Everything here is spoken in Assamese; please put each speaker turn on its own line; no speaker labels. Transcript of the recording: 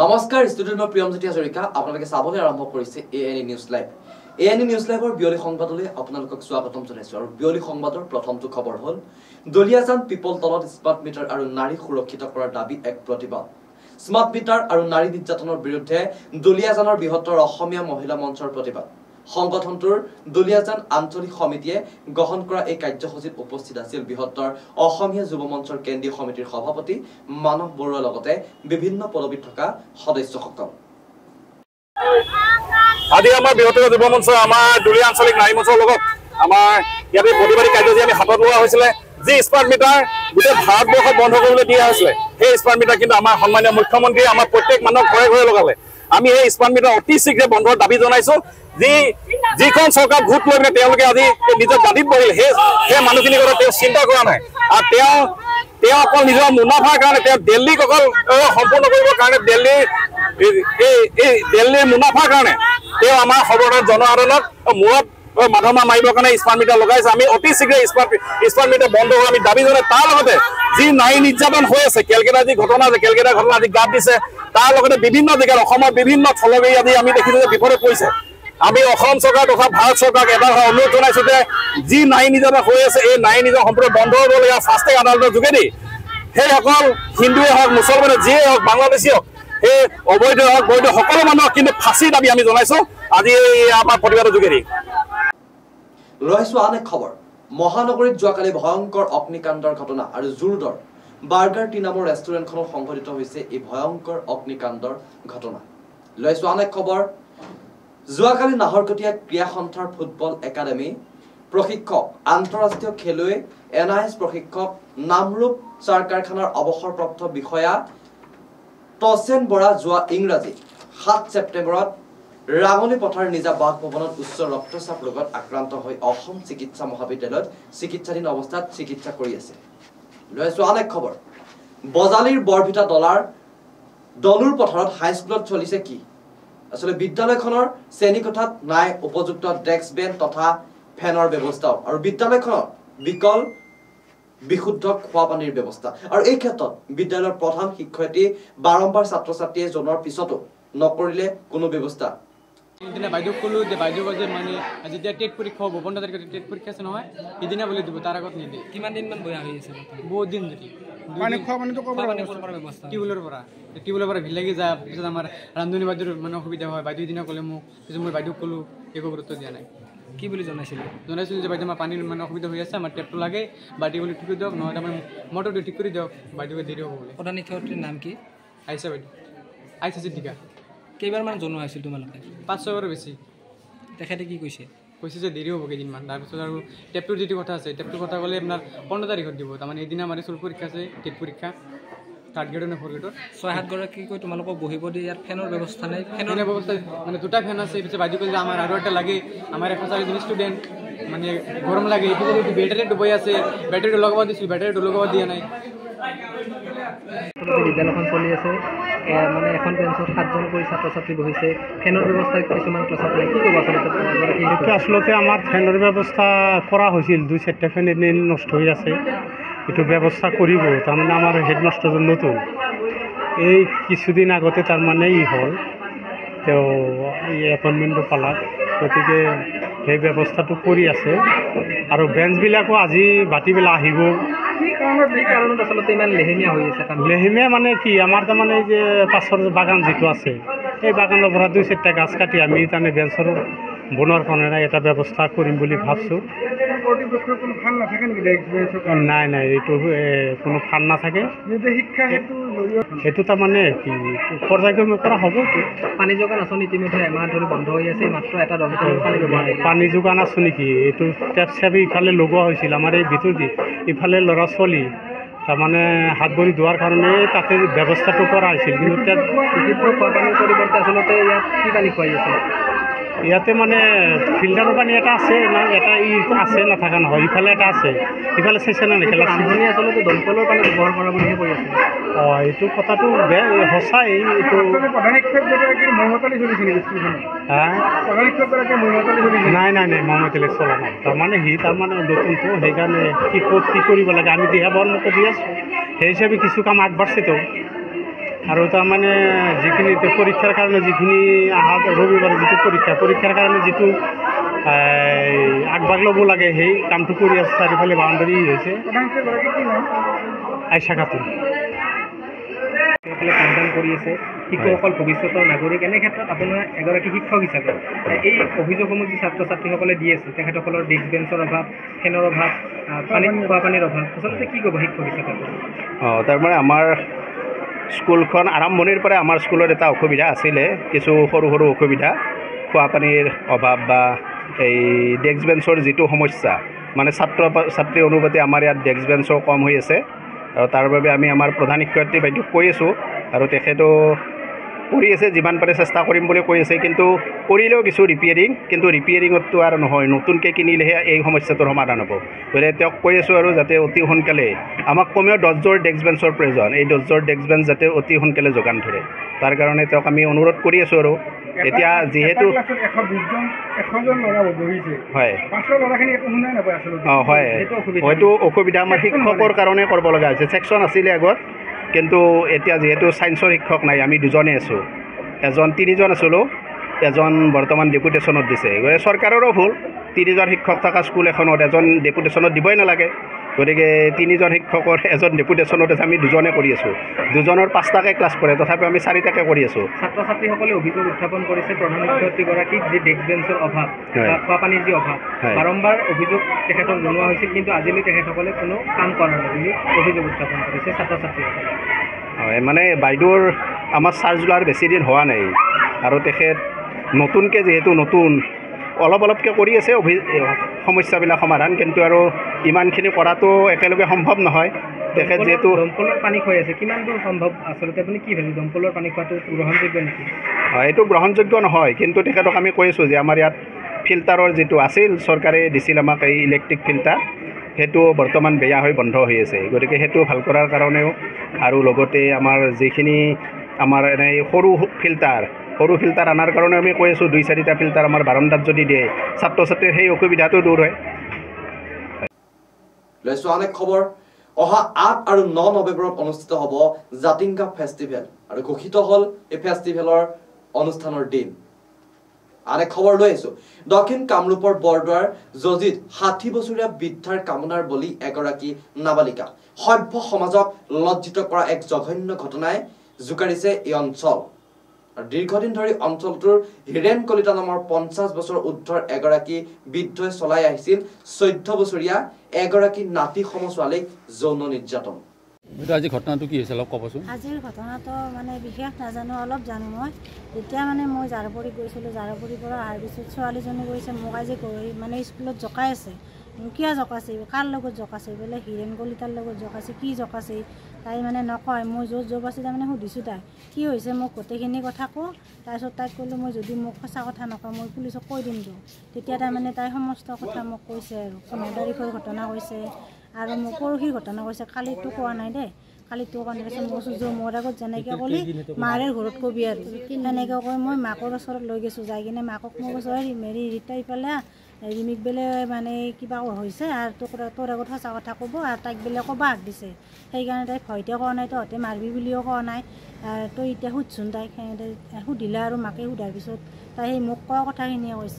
নমস্কাৰ ষ্টুডিঅ'ত মই প্ৰিয়মজ্যোতি হাজৰিকা আপোনালোকে চাবলৈ আৰম্ভ কৰিছে এএনই নিউজ লাইভ এএনই নিউজ লাইভৰ বিয়লি সংবাদলৈ আপোনালোকক স্বাগতম জনাইছোঁ আৰু বিয়লি সংবাদৰ প্ৰথমটো খবৰ হ'ল দলিয়াজান পিপল তলত স্মাৰ্ট মিটাৰ আৰু নাৰী সুৰক্ষিত কৰাৰ দাবী এক প্ৰতিবাদ স্মাৰ্ট মিটাৰ আৰু নাৰী নিৰ্যাতনৰ বিৰুদ্ধে দলিয়াজানৰ বৃহত্তৰ অসমীয়া মহিলা মঞ্চৰ প্ৰতিবাদ সংগঠনটোৰ দলিয়াজান আঞ্চলিক সমিতিয়ে গ্ৰহণ কৰা এই কাৰ্যসূচীত উপস্থিত আছিল বৃহত্তৰ অসমীয়া যুৱ মঞ্চৰ কেন্দ্ৰীয় সমিতিৰ সভাপতি মানৱ বৰুৱাৰ লগতে বিভিন্ন পদবীত থকা সদস্যসকল
আজি আমাৰ বৃহত্তৰ যুৱ মঞ্চ আমাৰ দলিয়া আঞ্চলিক নাৰী মঞ্চৰ লগত আমাৰ ইয়াতে প্ৰতিবাদী কাৰ্যসূচী আমি হাতত লোৱা হৈছিলে যি স্মাৰ্ট মিটাৰ গোটেই ভাৰতবৰ্ষত বন্ধ কৰিবলৈ দিয়া হৈছিলে সেই স্মাৰ্ট মিটাৰ কিন্তু আমাৰ সন্মানীয় মুখ্যমন্ত্ৰীয়ে আমাৰ প্ৰত্যেক মানুহক ঘৰে ঘৰে লগালে আমি এই স্মাৰ্ট মিটাৰ অতি শীঘ্ৰে বন্ধৰ দাবী জনাইছো যিখন চৰকাৰ ভোট লৈ পিনে তেওঁলোকে আজি নিজৰ দাবীত বহিল সেই মানুহখিনিৰ কথা তেওঁ চিন্তা কৰা নাই আৰু তেওঁ অকল নিজৰ মুনাফাৰ কাৰণে তেওঁ দিল্লীক অকল সম্পূৰ্ণ কৰিবৰ কাৰণে দিল্লীৰ মুনাফাৰ কাৰণে তেওঁ আমাৰ সৰ্বসাধাৰণ জনসাধাৰণক মূৰত মাধমা মাৰিবৰ কাৰণে স্মাৰ্ট মিটাৰ লগাইছে আমি অতি শীঘ্ৰে স্মাৰ্ট মিটাৰ বন্ধ হোৱা আমি দাবী জনাই তাৰ লগতে যি নাৰী নিৰ্যাতন হৈ আছে কেলকেটা যি ঘটনা আছে কেলকেটা ঘটনা আজি গাত দিছে তাৰ লগতে বিভিন্ন জেগাত অসমৰ বিভিন্ন থলগৈ আদি আমি দেখিছোঁ যে বিপদত পৰিছে আমি অসম চৰকাৰ তথা ভাৰত চৰকাৰক এটা অনুৰোধ জনাইছো যে যি নাৰী নিৰ্যাতন হৈ আছে এই নাৰী নিৰ্যাতন সম্পূৰ্ণ বন্ধ হ'বলগীয়া ফাষ্ট ট্ৰেক আদালতৰ যোগেদি সেইসকল হিন্দুৱে হওক মুছলমানে যিয়ে হওক বাংলাদেশী হওক সেই অবৈধ হওক বৈধ সকলো মানুহক কিন্তু ফাঁচি দাবী আমি জনাইছো আজি আমাৰ প্ৰতিবাদৰ যোগেদি
ৰহিছো আন এক খবৰ মহানগৰীত যোৱাকালি ভয়ংকৰ অগ্নিকাণ্ডৰ ঘটনা আৰু জোৰদৰ বাৰ্গাৰ টি নামৰ ৰেষ্টুৰেণ্টখনত সংঘটিত হৈছে এই ভয়ংকৰ অগ্নিকাণ্ডৰ ঘটনা লৈছো আন এক খবৰ যোৱাকালি নাহৰকটীয়া ক্ৰীড়া সন্থাৰ ফুটবল একাডেমী প্ৰশিক্ষক আন্তঃৰাষ্ট্ৰীয় খেলুৱৈ এনআইএছ প্ৰশিক্ষক নামৰূপ চাৰ কাৰখানাৰ অৱসৰপ্ৰাপ্ত বিষয়া তছেন বৰা যোৱা ইংৰাজী 7 ছেপ্টেম্বৰত ৰাঙলী পথাৰ নিজা বাসভৱনত উচ্চ ৰক্তচাপ ৰোগত আক্ৰান্ত হৈ অসম চিকিৎসা মহাবিদ্যালয়ত চিকিৎসাধীন অৱস্থাত চিকিৎসা কৰি আছে লৈছো আন এক খবৰ বজালীৰ বৰভিটা দলুৰ পথাৰত হাইস্কুলত চলিছে কি আসলে বিদ্যালয়খনৰ শ্ৰেণীকোঠাত নাই উপযুক্ত ডেস্ক বেঞ্চ তথা ফেনৰ ব্যৱস্থা আৰু বিদ্যালয়খনত বিকল বিশুদ্ধ খোৱা পানীৰ ব্যৱস্থা আৰু এই ক্ষেত্ৰত বিদ্যালয়ৰ প্ৰধান শিক্ষয়িত্ৰী বাৰম্বাৰ ছাত্ৰ-ছাত্ৰীয়ে জনোৱাৰ পিছতো নকৰিলে কোনো ব্যৱস্থা
দিনা বাইদেউ কলো যে বাইদেউ যে মানে যেতিয়া টেট পৰীক্ষা হ'ব 15 তাৰিখে টেট পৰীক্ষা আছে নহয় সিদিনা বলে দিব তাৰ আগত নিদিয়ে কিমান দিন মান বয়া হৈ আছে বহুত দিন ধৰি পানী খোৱা পানীটো ক'বৰ ব্যৱস্থা টিউবৱেলৰ পৰা ভিৰ লাগি যায় পিছত আমাৰ ৰান্ধনী বাইদেউৰ মানে অসুবিধা হয় বাইদেউ দিনা ক'লে মোক পিছত মই বাইদেউক ক'লো একো গুৰুত্ব দিয়া নাই কি বুলি জনাইছিলো যে বাইদেউ আমাৰ পানীৰ মানে অসুবিধা হৈ আছে আমাৰ টেপটো লাগে বাল্টি বুলি ঠিক কৰি দিয়ক নহ'লে আমাৰ মটৰটো ঠিক কৰি দিয়ক বাইদেউকে দেৰি হ'ব বোলে প্ৰধান শিক্ষয়িত্ৰীৰ নাম কি আইছা বাইদেউ আইছা সিদ্দিকা কেইবাৰমান জনোৱা হৈছিল তোমালোকে 5-6 বাৰ বেছি তেখেতে কি কৈছে যে দেৰি হ'ব কেইদিনমান তাৰপিছত আৰু টেপটোৰ যিটো কথা আছে টেপটোৰ কথা ক'লে আপোনাৰ 15 তাৰিখত দিব তাৰমানে এদিনা আমাৰ স্কুল পৰীক্ষা আছে টেট পৰীক্ষা 3rd গ্ৰেডৰ নে 4th গ্ৰেডৰ 6-7 গৰাকী কৈ তোমালোকক বহিব দিয়ে ইয়াত ফেনৰ ব্যৱস্থা নাই ফেনৰ ব্যৱস্থা মানে দুটা ফেন আছে পিছত বাইদেউ ক'লে আমাৰ আৰু এটা লাগে আমাৰ 140 ষ্টুডেণ্ট মানে গৰম লাগে এইটো যদি বেটাৰীটো বৈ আছে বেটাৰীটো লগাব দিছোঁ বেটাৰীটো লগাব দিয়া নাই বিদ্যালয়খন চলি আছে মানে এখন বেঞ্চত 7জন কৰি ছাত্ৰ-ছাত্ৰী বহিছে ফেনৰ ব্যৱস্থা কিছুমান ক্লাছত নাই কি ক'ব আচলতে
আচলতে আমাৰ ফেনৰ ব্যৱস্থা কৰা হৈছিল 2-4টা ফেন এনে নষ্ট হৈ আছে এইটো ব্যৱস্থা কৰিব তাৰমানে আমাৰ হেডমাষ্টাৰজন নতুন এই কিছুদিন আগতে তাৰমানে হ'ল তেওঁ এই এপইণ্টমেণ্টটো পালাক গতিকে সেই ব্যৱস্থাটো কৰি আছে আৰু বেঞ্চবিলাকো আজি বাতিবেলা আহিব
কাৰণত আচলতে ইমান লেহেমীয়া হৈ আছে
লেহেমীয়া মানে কি আমাৰ তাৰমানে যে পাছৰ বাগান যিটো আছে সেই বাগানৰ পৰা 2-4টা গাছ কাটি আমি তাৰমানে বেঞ্চৰ বনোৱাৰ কাৰণে এটা ব্যৱস্থা কৰিম বুলি ভাবিছোঁ নাই এইটো কোনো ফাণ্ড নাথাকে সেইটো তাৰমানে কি পৰ্যায়ক্ৰমে কৰা হ'ব
পানী যোগান আঁচনি ইতিমধ্যে এমাহ ধৰি বন্ধ হৈ আছে মাত্ৰ এটা
পানী যোগান আঁচনি নেকি এইটো টেপ চেপ ইফালে লগোৱা হৈছিল আমাৰ এই ভিতৰদি ইফালে ল'ৰা ছোৱালী তাৰমানে হাত ভৰি ধোৱাৰ কাৰণে তাতে ব্যৱস্থাটো কৰা হৈছিল কিন্তু
খোৱা পানীৰ পৰিৱৰ্তে আচলতে ইয়াত কি পানী খুৱাই আছে
ইয়াতে মানে ফিল্টাৰৰ পানী এটা আছে না এটা আছে নাথাকা নহয় ইফালে এটা আছে ইফালে চাইছে না নেখেলা
আচলতে দমকলৰ পানী ব্যৱহাৰ কৰা বুলিহে কৈ আছে
এইটো কথাটো বেয়া সঁচাই এইটো নাই মহম্মদলৈ চলা নাই তাৰমানে তাৰমানে নতুনটো সেইকাৰণে কি ক'ত কি কৰিব লাগে আমি দিহা পৰামৰ্শ দি আছোঁ সেই হিচাপে কিছু কাম আগবাঢ়ছেতো আৰু তাৰমানে যিখিনি পৰীক্ষাৰ কাৰণে যিখিনি অহা ৰবিবাৰে যিটো পৰীক্ষাৰ কাৰণে যিটো আগভাগ ল'ব লাগে সেই কামটো কৰি আছে চাৰিওফালে বাউণ্ডাৰী হৈছে আইছা খাতুন
পাঠদান কৰি আছে শিশুসকল ভৱিষ্যতৰ নাগৰিক এনে ক্ষেত্ৰত আপোনাৰ এগৰাকী শিক্ষক হিচাপে এই অভিযোগসমূহ যি ছাত্ৰ ছাত্ৰীসকলে দি আছে তেখেতসকলৰ ডেস্ক বেঞ্চৰ অভাৱ ফেনৰ অভাৱ খোৱা পানীৰ অভাৱ আচলতে কি ক'ব শিক্ষক হিচাপে
তাৰমানে আমাৰ স্কুলখন আৰম্ভণিৰ পৰা আমাৰ স্কুলত এটা অসুবিধা আছিলে কিছু সৰু সৰু অসুবিধা খোৱা পানীৰ অভাৱ বা এই ডেস্ক বেঞ্চৰ যিটো সমস্যা মানে ছাত্ৰ ছাত্ৰী অনুপাতে আমাৰ ইয়াত ডেস্ক বেঞ্চো কম হৈ আছে আৰু তাৰ বাবে আমি আমাৰ প্ৰধান শিক্ষয়িত্ৰী বাইদেউক কৈ আছোঁ আৰু তেখেতো কৰি আছে যিমান পাৰে চেষ্টা কৰিম বুলি কৈ আছে কিন্তু কৰিলেও কিছু ৰিপেয়াৰিং কিন্তু ৰিপেয়াৰিঙততো আৰু নহয় নতুনকৈ কিনিলেহে এই সমস্যাটোৰ সমাধান হ'ব গতিকে তেওঁক কৈ আছোঁ আৰু যাতে অতি সোনকালে আমাক কমেও 10যোৰ ডেস্ক বেঞ্চৰ প্ৰয়োজন এই 10যোৰ ডেস্ক বেঞ্চ যাতে অতি সোনকালে যোগান ধৰে তাৰ কাৰণে তেওঁক আমি অনুৰোধ কৰি আছোঁ আৰু এতিয়া যিহেতু হয় হয় হয়তো অসুবিধা আমাৰ শিক্ষকৰ কাৰণে কৰিব লগা হৈছে ছেকশ্যন আছিলে আগত কিন্তু এতিয়া যিহেতু ছায়েন্সৰ শিক্ষক নাই আমি দুজনে আছোঁ তিনিজন আছিলোঁ এজন বৰ্তমান ডেপুটেশ্যনত দিছে গতিকে চৰকাৰৰো ভুল 3জন শিক্ষক থকা স্কুল এখনত এজন ডেপুটেশ্যনত দিবই নালাগে গতিকে 3জন শিক্ষকৰ এজন ডেপুটেশ্যনত আছে আমি দুজনে কৰি আছোঁ দুজনৰ 5টাকৈ ক্লাছ কৰে তথাপিও আমি 4টাকৈ কৰি আছোঁ
ছাত্ৰ ছাত্ৰীসকলে অভিযোগ উত্থাপন কৰিছে প্ৰধান শিক্ষয়িত্ৰীগৰাকীক যি ডেস্ক বেঞ্চৰ অভাৱ খোৱা পানীৰ যি অভাৱ বাৰম্বাৰ অভিযোগ তেখেতক জনোৱা হৈছিল কিন্তু আজিলৈ তেখেতসকলে কোনো কাম কৰা নাই বুলি অভিযোগ উত্থাপন কৰিছে ছাত্ৰ ছাত্ৰীসকলে
হয় মানে বাইদেউৰ আমাৰ চাৰ্জ লোৱাৰ বেছি দিন হোৱা নাই আৰু তেখেত নতুনকৈ যিহেতু নতুন অলপকৈ কৰি আছে সমস্যাবিলাক সমাধান কিন্তু আৰু ইমানখিনি কৰাটো একেলগে সম্ভৱ নহয় তেখেত যিহেতু
দমকলৰ পানী খুৱাই আছে কিমান দূৰ সম্ভৱ আচলতে আপুনি কি ভাবে দমকলৰ পানী খোৱাটো গ্ৰহণযোগ্য নেকি
এইটো গ্ৰহণযোগ্য নহয় কিন্তু তেখেতক আমি কৈ আছোঁ যে আমাৰ ইয়াত ফিল্টাৰৰ যিটো আছিল চৰকাৰে দিছিল আমাক এই ইলেক্ট্ৰিক ফিল্টাৰ সেইটো বৰ্তমান বেয়া হৈ বন্ধ হৈ আছে গতিকে সেইটো ভাল কৰাৰ কাৰণেও আৰু লগতে আমাৰ যিখিনি আমাৰ এনেই সৰু ফিল্টাৰ আনাৰ কাৰণে আমি কৈ আছোঁ 2-4টা ফিল্টাৰ আমাৰ বাৰান্দাত যদি দিয়ে ছাত্ৰ ছাত্ৰীৰ সেই অসুবিধাটো দূৰ হয়
লৈছোঁ আন এক খবৰ অহা 8 আৰু 9 নৱেম্বৰত অনুষ্ঠিত হ'ব জাতিংগা ফেষ্টিভেল আৰু ঘোষিত হ'ল এই ফেষ্টিভেলৰ অনুষ্ঠানৰ দিন আন এক খবৰ লৈ আহিছোঁ দক্ষিণ কামৰূপৰ বৰদোৱাৰ জজিত 60 বছৰীয়া বৃদ্ধাৰ কামনাৰ বলি এগৰাকী নাবালিকা সভ্য সমাজক লজ্জিত কৰা এক জঘন্য ঘটনাই জোকাৰিছে এই অঞ্চল দীৰ্ঘদিন ধৰি অঞ্চলটোৰ হিৰেন কলিতা নামৰ 50 বছৰ উৰ্ধৰ এগৰাকী বৃদ্ধই চলাই আহিছিল 14 বছৰীয়া এগৰাকী নাতি সমছোৱালীক যৌন নিৰ্যাতন
আজি ঘটনাটো কি হৈছে অলপ ক'বচোন
আজিৰ ঘটনাটো মানে বিশেষ নাজানো অলপ জানো মই যেতিয়া মানে মই জাৰপৰি গৈছিলোঁ জাৰপৰিৰ পৰা অহাৰ পিছত ছোৱালীজনী গৈছে মোক আজি মানে স্কুলত জকাই আছে কিয় জকাইছে কাৰ লগত জকাইছে বোলে হিৰেন কলিতাৰ লগত জকাইছে কি জকাইছে তাই মানে নকয় মই য'ত আছে তাৰমানে সুধিছোঁ তাই কি হৈছে মোক গোটেইখিনি কথা কওঁ তাৰপিছত তাইক ক'লোঁ মই যদি মোক সঁচা কথা নকওঁ মই পুলিচক কৈ দিম তো তেতিয়া তাৰমানে তাই সমস্ত কথা মোক কৈছে আৰু 15 তাৰিখৰ ঘটনা কৈছে আৰু মোক পৰহিৰ ঘটনা কৈছে কালিতো কোৱা নাই দেই কালিতো কোৱা নাই মই কৈছোঁ মোৰ আগত যেনেকৈ ক'লি মাৰে ঘৰত কবি আৰু তেনেকৈ কৈ মই মাকৰ ওচৰত লৈ গৈছোঁ যাই কিনে মাকক মই কৈছোঁ মেৰি ৰিটাই পেলাই ৰিমিক বেলে মানে কিবা হৈছে আৰু তোৰ আগত সঁচা কথা ক'ব আৰু তাইক বেলে ক'ব হাক দিছে সেইকাৰণে তাই ভয়তে কোৱা নাই তহঁতে মাৰবি বুলিও কোৱা নাই তই এতিয়া সুধচোন তাইক সুধিলে আৰু মাকে সোধাৰ পিছত তাই সেই মোক কোৱা কথাখিনিয়ে কৈছে